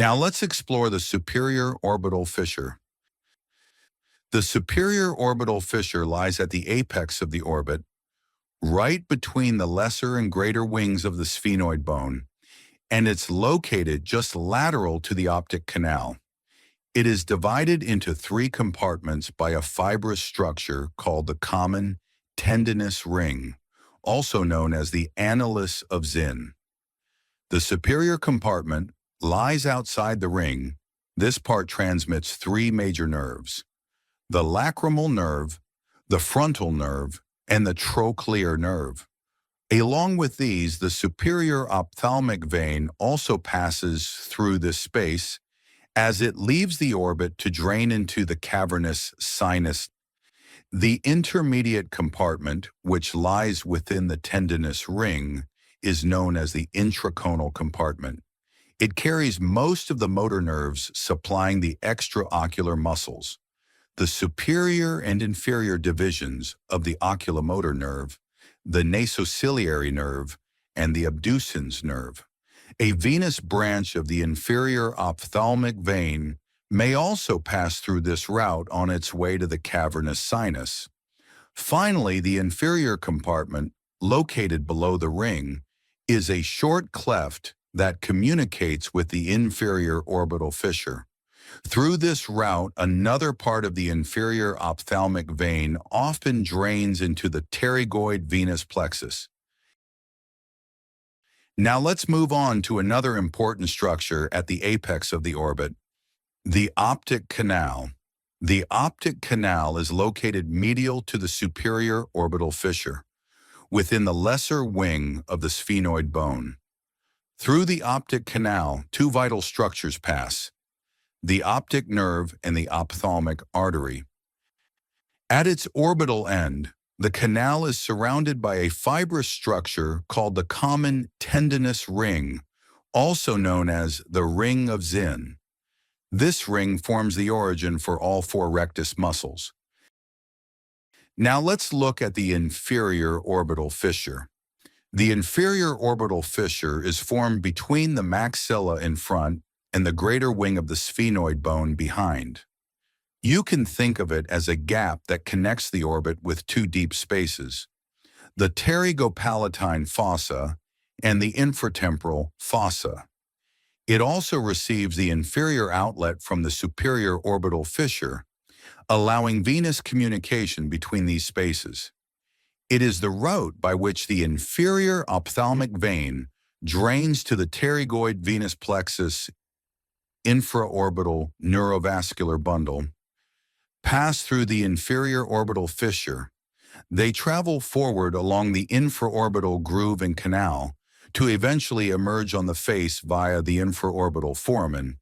Now let's explore the superior orbital fissure. The superior orbital fissure lies at the apex of the orbit, right between the lesser and greater wings of the sphenoid bone, and it's located just lateral to the optic canal. It is divided into three compartments by a fibrous structure called the common tendinous ring, also known as the annulus of Zinn. The superior compartment lies outside the ring. This part transmits three major nerves: the lacrimal nerve, the frontal nerve, and the trochlear nerve. Along with these, the superior ophthalmic vein also passes through this space as it leaves the orbit to drain into the cavernous sinus. The intermediate compartment, which lies within the tendinous ring, is known as the intraconal compartment. It carries most of the motor nerves supplying the extraocular muscles. The superior and inferior divisions of the oculomotor nerve, the nasociliary nerve, and the Abducens nerve. A venous branch of the inferior ophthalmic vein may also pass through this route on its way to the cavernous sinus. Finally, the inferior compartment, located below the ring, is a short cleft that communicates with the inferior orbital fissure. Through this route, another part of the inferior ophthalmic vein often drains into the pterygoid venous plexus. Now let's move on to another important structure at the apex of the orbit, the optic canal. The optic canal is located medial to the superior orbital fissure, within the lesser wing of the sphenoid bone. Through the optic canal, two vital structures pass: the optic nerve and the ophthalmic artery. At its orbital end, the canal is surrounded by a fibrous structure called the common tendinous ring, also known as the ring of Zinn. This ring forms the origin for all four rectus muscles. Now let's look at the inferior orbital fissure. The inferior orbital fissure is formed between the maxilla in front and the greater wing of the sphenoid bone behind. You can think of it as a gap that connects the orbit with two deep spaces, the pterygopalatine fossa and the infratemporal fossa. It also receives the inferior outlet from the superior orbital fissure, allowing venous communication between these spaces. It is the route by which the inferior ophthalmic vein drains to the pterygoid venous plexus infraorbital neurovascular bundle, pass through the inferior orbital fissure. They travel forward along the infraorbital groove and canal to eventually emerge on the face via the infraorbital foramen,